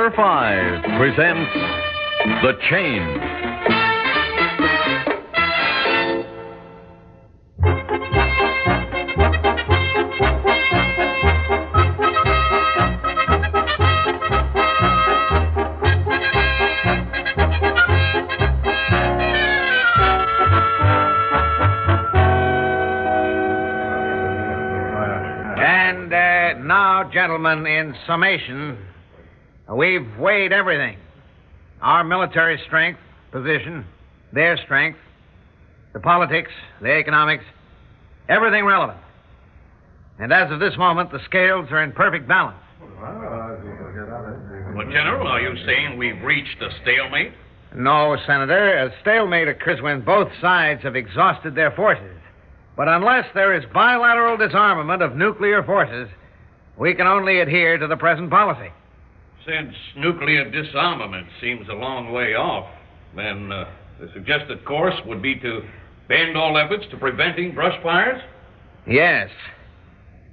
Channel 5 presents The Change. Now, gentlemen, in summation, we've weighed everything. Our military strength, position, their strength, the politics, the economics, everything relevant. And as of this moment, the scales are in perfect balance. Well, General, are you saying we've reached a stalemate? No, Senator. A stalemate occurs when both sides have exhausted their forces. But unless there is bilateral disarmament of nuclear forces, we can only adhere to the present policy. Since nuclear disarmament seems a long way off, then the suggested course would be to bend all efforts to preventing brush fires? Yes.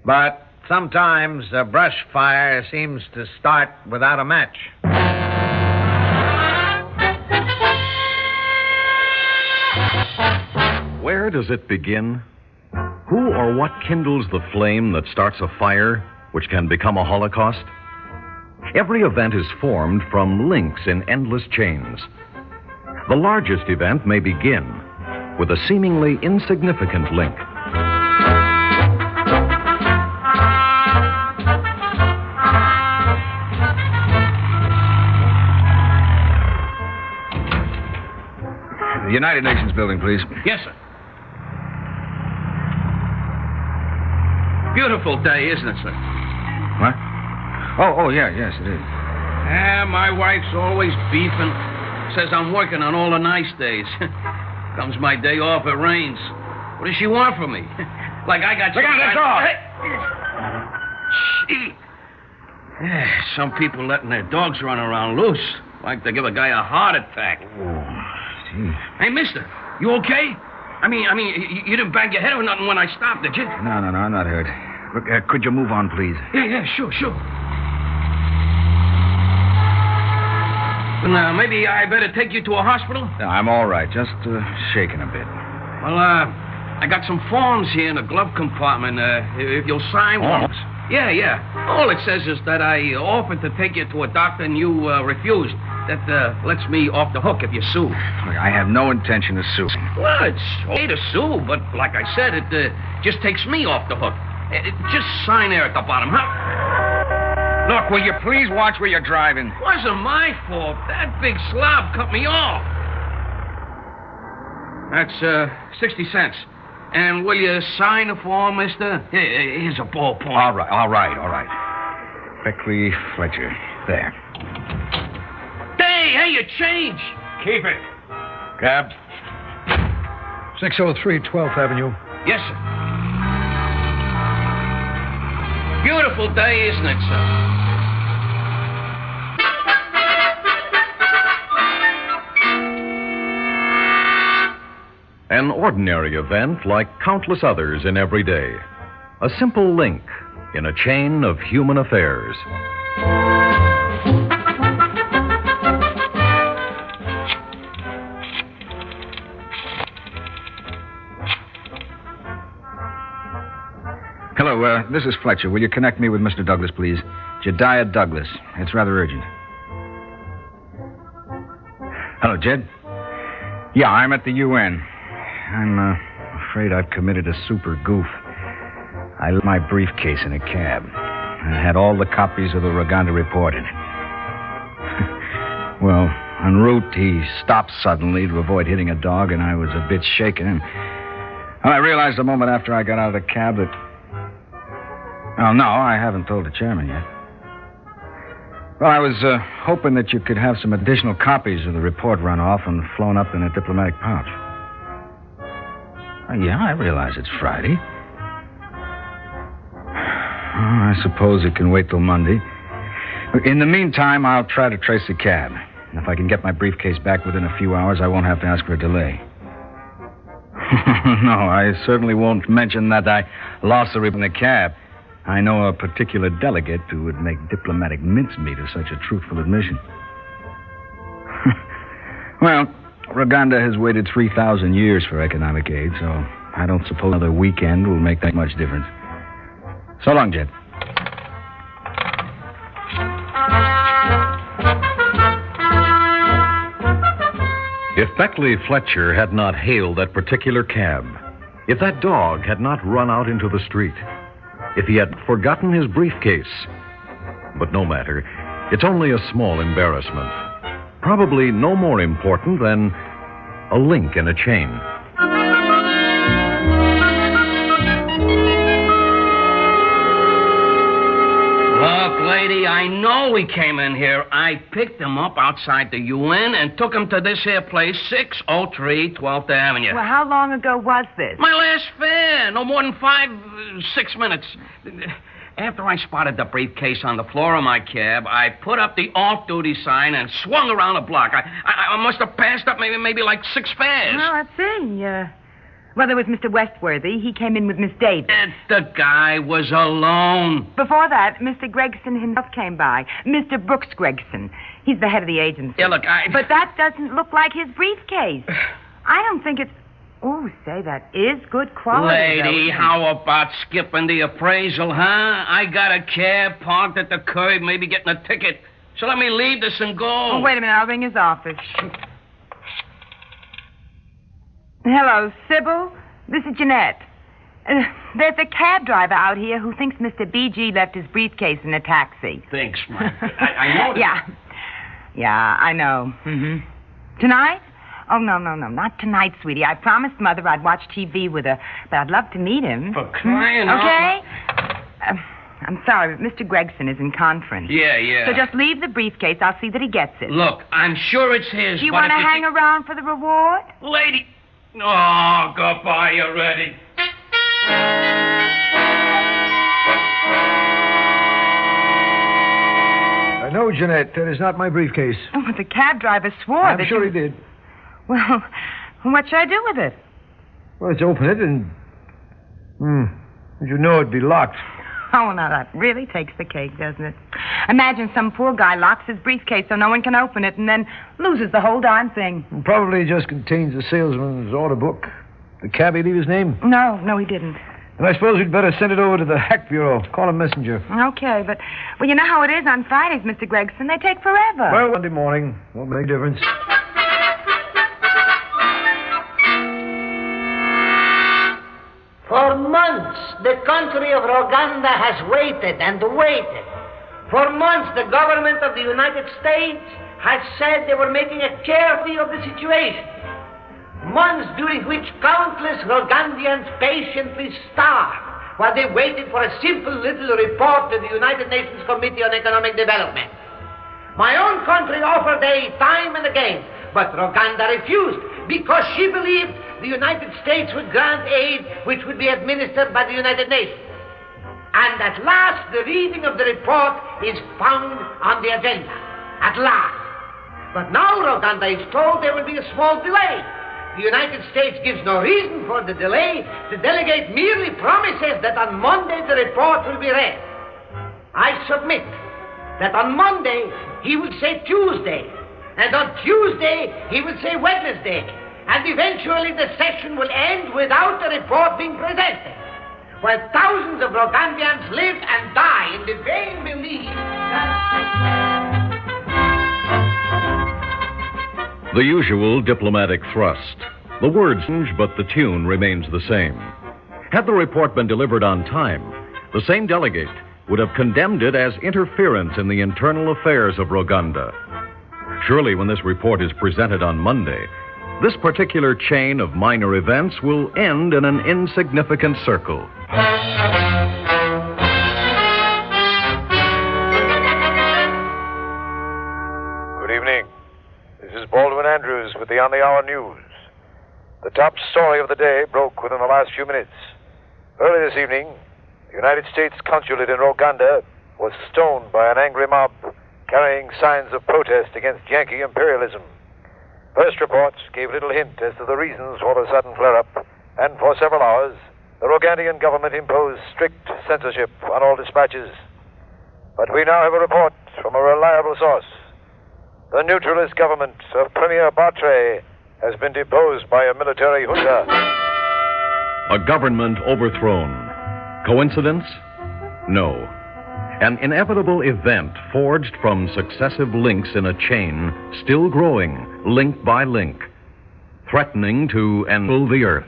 But sometimes a brush fire seems to start without a match. Where does it begin? Who or what kindles the flame that starts a fire which can become a holocaust? Every event is formed from links in endless chains. The largest event may begin with a seemingly insignificant link. The United Nations building, please. Yes, sir. Beautiful day, isn't it, sir? What? Oh, yeah, yes, it is. My wife's always beefing. Says I'm working on all the nice days. Comes my day off, it rains. What does she want from me? Like I got... Look out, that dog! Gee. Yeah, some people letting their dogs run around loose. Like to give a guy a heart attack. Oh, gee. Hey, mister, you okay? I mean, you didn't bang your head or nothing when I stopped, did you? No, I'm not hurt. Look, could you move on, please? Yeah, sure. Well, maybe I better take you to a hospital? No, I'm all right. Just shaking a bit. Well, I got some forms here in the glove compartment. If you'll sign one. Yeah. All it says is that I offered to take you to a doctor and you refused. That lets me off the hook if you sue. Look, I have no intention of suing. Well, it's okay to sue, but like I said, it just takes me off the hook. Just sign there at the bottom, huh? Look, will you please watch where you're driving? Wasn't my fault. That big slob cut me off. That's 60 cents. And will you sign the form, mister? Here's a ballpoint. All right. Beckley Fletcher. There. Hey, your change. Keep it. Cab. 603 12th Avenue. Yes, sir. Beautiful day, isn't it, sir? An ordinary event like countless others in every day. A simple link in a chain of human affairs. Hello, this is Fletcher. Will you connect me with Mr. Douglas, please? Jedediah Douglas. It's rather urgent. Hello, Jed. Yeah, I'm at the UN. I'm afraid I've committed a super goof. I left my briefcase in a cab. I had all the copies of the Roganda report in it. Well, en route, he stopped suddenly to avoid hitting a dog, and I was a bit shaken. And I realized a moment after I got out of the cab that... Oh, no, I haven't told the chairman yet. Well, I was hoping that you could have some additional copies of the report run off and flown up in a diplomatic pouch. Yeah, I realize it's Friday. I suppose it can wait till Monday. In the meantime, I'll try to trace the cab. If I can get my briefcase back within a few hours, I won't have to ask for a delay. No, I certainly won't mention that I lost the report in the cab. I know a particular delegate who would make diplomatic mincemeat of such a truthful admission. Well, Roganda has waited 3,000 years for economic aid, so I don't suppose another weekend will make that much difference. So long, Jed. If Beckley Fletcher had not hailed that particular cab, if that dog had not run out into the street, if he had forgotten his briefcase. But no matter. It's only a small embarrassment. Probably no more important than a link in a chain. Look, lady, I know he came in here. I picked him up outside the UN and took him to this here place, 603 12th Avenue. Well, how long ago was this? My last fare. No more than 6 minutes. After I spotted the briefcase on the floor of my cab, I put up the off-duty sign and swung around the block. I must have passed up maybe like 6 fares. Oh, let's see. Well, there was Mr. Westworthy. He came in with Miss Davis. The guy was alone. Before that, Mr. Gregson himself came by. Mr. Brooks Gregson. He's the head of the agency. Yeah, look, But that doesn't look like his briefcase. I don't think it's... Oh, say, that is good quality. Lady, how about skipping the appraisal, huh? I got a cab parked at the curb, maybe getting a ticket. So let me leave this and go. Oh, wait a minute. I'll ring his office. Hello, Sybil. This is Jeanette. There's a cab driver out here who thinks Mr. B.G. left his briefcase in a taxi. Thanks, Mike. I know that. Yeah, I know. Mm-hmm. Tonight? Oh, no, not tonight, sweetie. I promised Mother I'd watch TV with her, but I'd love to meet him. For crying out. Okay? I'm sorry, but Mr. Gregson is in conference. Yeah. So just leave the briefcase. I'll see that he gets it. Look, I'm sure it's his. Do you want to hang around for the reward? Lady. Oh, goodbye already. I know, Jeanette. That is not my briefcase. Oh, but the cab driver swore I'm that sure he did. Well, what should I do with it? Well, let's open it and... You know it'd be locked. Oh, now that really takes the cake, doesn't it? Imagine some poor guy locks his briefcase so no one can open it and then loses the whole darn thing. It probably just contains the salesman's order book. The cabbie leave his name? No, he didn't. And I suppose we'd better send it over to the hack bureau. Call a messenger. Okay, but... Well, you know how it is on Fridays, Mr. Gregson. They take forever. Well, Monday morning. Won't make a difference. For months, the country of Roganda has waited and waited. For months, the government of the United States has said they were making a careful of the situation. Months during which countless Rogandians patiently starved while they waited for a simple little report to the United Nations Committee on Economic Development. My own country offered aid time and again, but Roganda refused because she believed the United States would grant aid which would be administered by the United Nations. And at last, the reading of the report is found on the agenda. At last. But now Roganda is told there will be a small delay. The United States gives no reason for the delay. The delegate merely promises that on Monday the report will be read. I submit that on Monday he will say Tuesday, and on Tuesday he will say Wednesday, and eventually the session will end without the report being presented, while thousands of Rogandians live and die in the vain belief that... The usual diplomatic thrust. The words change, but the tune remains the same. Had the report been delivered on time, the same delegate would have condemned it as interference in the internal affairs of Roganda. Surely, when this report is presented on Monday, this particular chain of minor events will end in an insignificant circle. Good evening. This is Baldwin Andrews with the On the Hour News. The top story of the day broke within the last few minutes. Early this evening, the United States consulate in Roganda was stoned by an angry mob carrying signs of protest against Yankee imperialism. First reports gave little hint as to the reasons for the sudden flare-up, and for several hours, the Rogandian government imposed strict censorship on all dispatches. But we now have a report from a reliable source. The neutralist government of Premier Bartre has been deposed by a military junta. A government overthrown. Coincidence? No. An inevitable event forged from successive links in a chain, still growing, link by link, threatening to enfill the earth.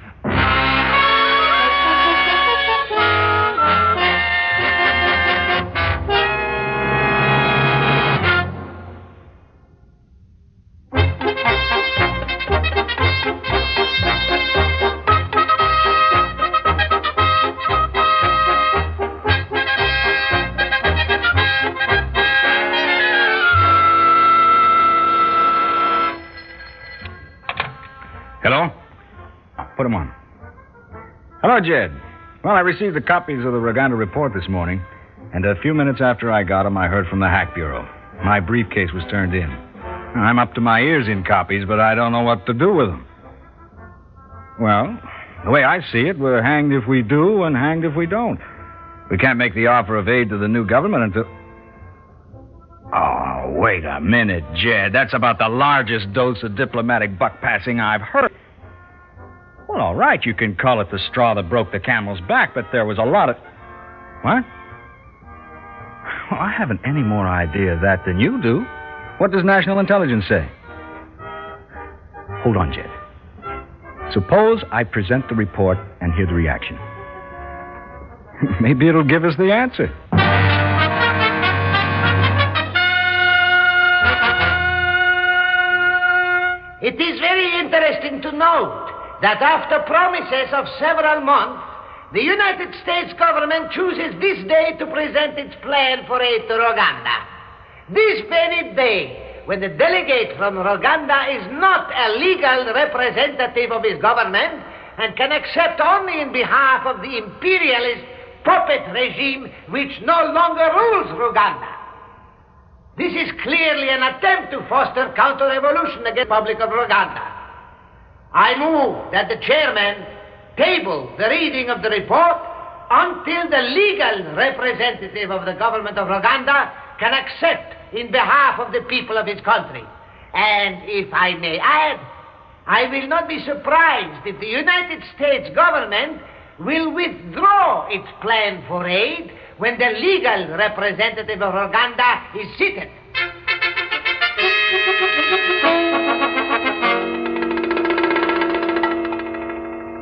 Hello? Put him on. Hello, Jed. Well, I received the copies of the Roganda report this morning, and a few minutes after I got them, I heard from the Hack Bureau. My briefcase was turned in. I'm up to my ears in copies, but I don't know what to do with them. Well, the way I see it, we're hanged if we do and hanged if we don't. We can't make the offer of aid to the new government until... Oh, wait a minute, Jed. That's about the largest dose of diplomatic buck-passing I've heard. Well, all right, you can call it the straw that broke the camel's back, but there was a lot of... What? Well, I haven't any more idea of that than you do. What does National Intelligence say? Hold on, Jed. Suppose I present the report and hear the reaction. Maybe it'll give us the answer. It is very interesting to note that after promises of several months, the United States government chooses this day to present its plan for aid to Roganda. This very day, when the delegate from Roganda is not a legal representative of his government and can accept only in behalf of the imperialist puppet regime which no longer rules Roganda. This is clearly an attempt to foster counter-revolution against the Republic of Roganda. I move that the chairman table the reading of the report until the legal representative of the government of Roganda can accept in behalf of the people of his country. And if I may add, I will not be surprised if the United States government will withdraw its plan for aid when the legal representative of Roganda is seated.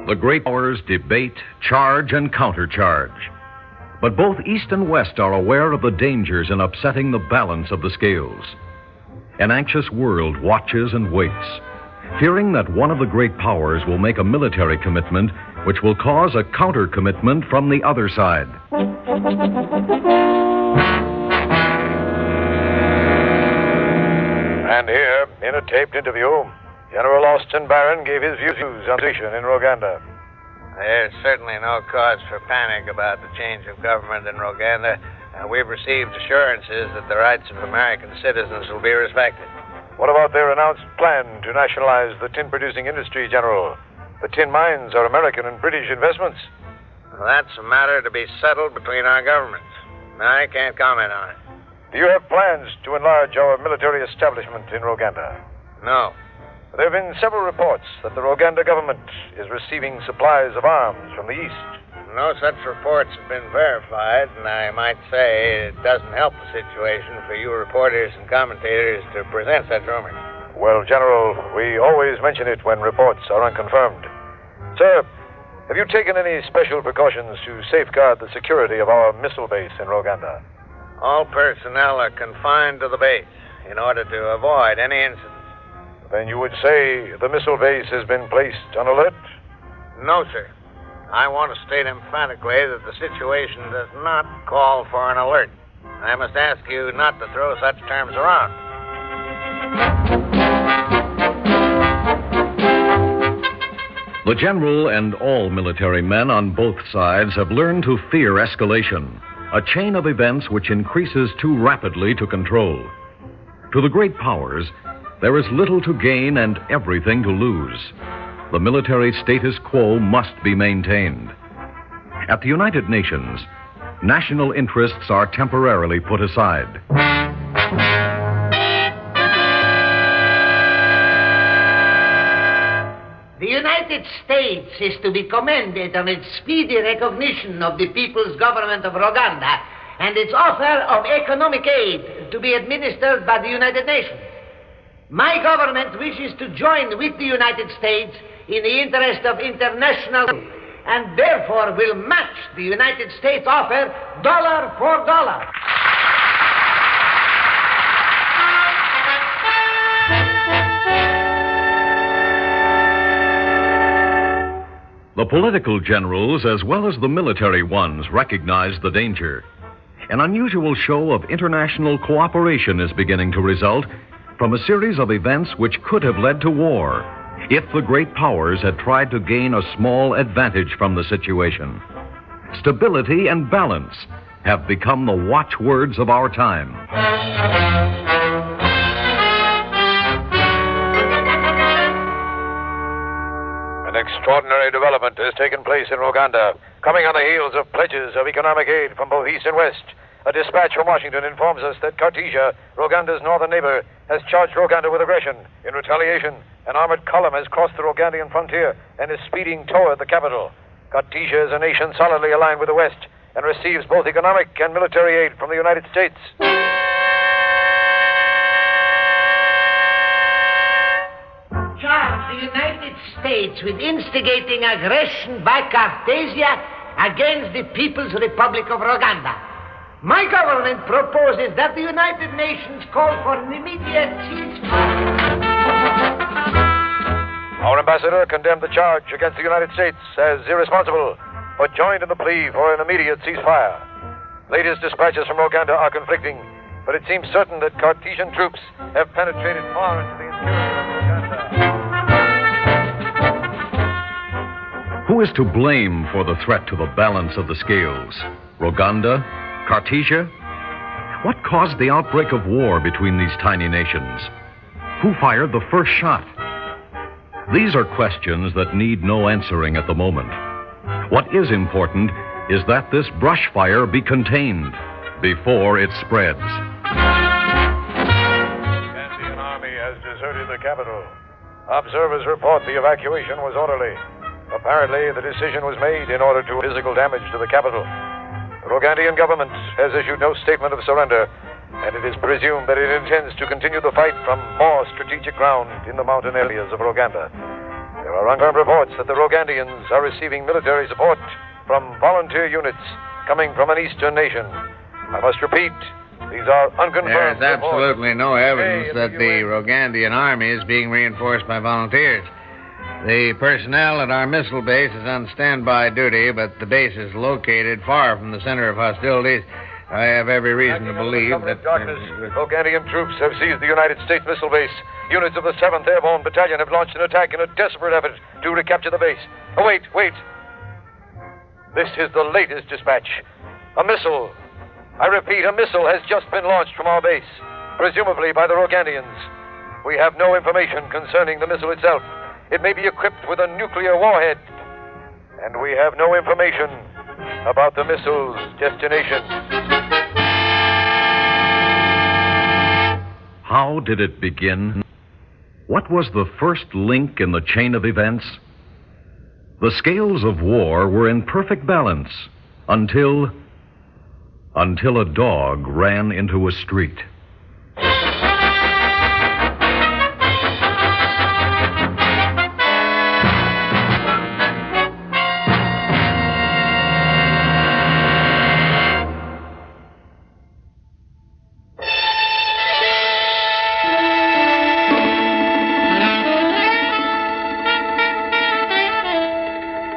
The great powers debate, charge, and countercharge. But both East and West are aware of the dangers in upsetting the balance of the scales. An anxious world watches and waits, fearing that one of the great powers will make a military commitment which will cause a counter-commitment from the other side. And here, in a taped interview, General Austin Barron gave his views on the situation in Roganda. There's certainly no cause for panic about the change of government in Roganda. We've received assurances that the rights of American citizens will be respected. What about their announced plan to nationalize the tin-producing industry, General? The tin mines are American and British investments. Well, that's a matter to be settled between our governments. I can't comment on it. Do you have plans to enlarge our military establishment in Roganda? No. There have been several reports that the Roganda government is receiving supplies of arms from the East. No such reports have been verified, and I might say it doesn't help the situation for you reporters and commentators to present such rumors. Well, General, we always mention it when reports are unconfirmed. Sir, have you taken any special precautions to safeguard the security of our missile base in Roganda? All personnel are confined to the base in order to avoid any incidents. Then you would say the missile base has been placed on alert? No, sir. I want to state emphatically that the situation does not call for an alert. I must ask you not to throw such terms around. The general and all military men on both sides have learned to fear escalation, a chain of events which increases too rapidly to control. To the great powers, there is little to gain and everything to lose. The military status quo must be maintained. At the United Nations, national interests are temporarily put aside. The United States is to be commended on its speedy recognition of the People's Government of Rwanda and its offer of economic aid to be administered by the United Nations. My government wishes to join with the United States in the interest of international and therefore will match the United States offer dollar for dollar. The political generals, as well as the military ones, recognize the danger. An unusual show of international cooperation is beginning to result from a series of events which could have led to war if the great powers had tried to gain a small advantage from the situation. Stability and balance have become the watchwords of our time. An extraordinary development has taken place in Rwanda, coming on the heels of pledges of economic aid from both East and West. A dispatch from Washington informs us that Cartesia, Rwanda's northern neighbor, has charged Rwanda with aggression. In retaliation, an armored column has crossed the Rwandan frontier and is speeding toward the capital. Cartesia is a nation solidly aligned with the West and receives both economic and military aid from the United States. Charge the United States with instigating aggression by Cartesia against the People's Republic of Rwanda. My government proposes that the United Nations call for an immediate ceasefire. Our ambassador condemned the charge against the United States as irresponsible, but joined in the plea for an immediate ceasefire. Latest dispatches from Rwanda are conflicting, but it seems certain that Cartesian troops have penetrated far into the interior of Rwanda. Who is to blame for the threat to the balance of the scales? Rwanda? Cartesia? What caused the outbreak of war between these tiny nations? Who fired the first shot? These are questions that need no answering at the moment. What is important is that this brush fire be contained before it spreads. The Indian army has deserted the capital. Observers report the evacuation was orderly. Apparently, the decision was made in order to physical damage to the capital. The Rwandan government has issued no statement of surrender, and it is presumed that it intends to continue the fight from more strategic ground in the mountain areas of Rwanda. There are unconfirmed reports that the Rwandans are receiving military support from volunteer units coming from an eastern nation. I must repeat, these are unconfirmed There's reports. absolutely no evidence Hey, that the Rwandan army is being reinforced by volunteers. The personnel at our missile base is on standby duty, but the base is located far from the center of hostilities. I have every reason to believe that... Darkness, Rwandan troops have seized the United States missile base. Units of the 7th Airborne Battalion have launched an attack in a desperate effort to recapture the base. Oh, wait. This is the latest dispatch. A missile. I repeat, a missile has just been launched from our base, presumably by the Rwandans. We have no information concerning the missile itself. It may be equipped with a nuclear warhead. And we have no information about the missile's destination. How did it begin? What was the first link in the chain of events? The scales of war were in perfect balance until a dog ran into a street.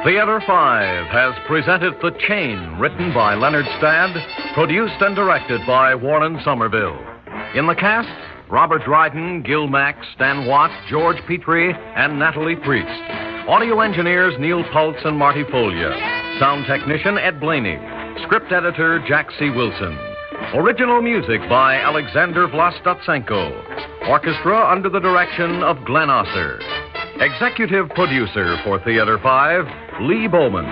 Theater 5 has presented The Chain, written by Leonard Stadd, produced and directed by Warren Somerville. In the cast, Robert Dryden, Gil Mack, Stan Watt, George Petrie, and Natalie Priest. Audio engineers Neil Pultz and Marty Folia. Sound technician Ed Blaney. Script editor Jack C. Wilson. Original music by Alexander Vlastotsenko. Orchestra under the direction of Glenn Osser. Executive producer for Theater 5, Lee Bowman.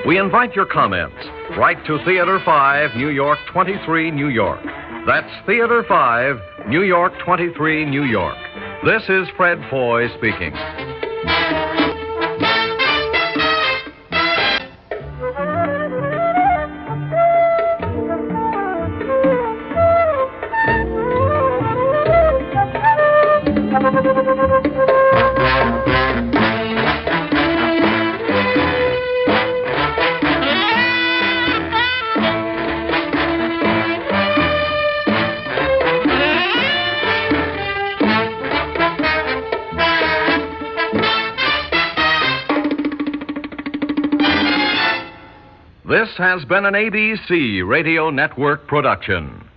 We invite your comments. Write to Theater 5, New York 23, New York. That's Theater 5, New York 23, New York. This is Fred Foy speaking. This has been an ABC Radio Network production.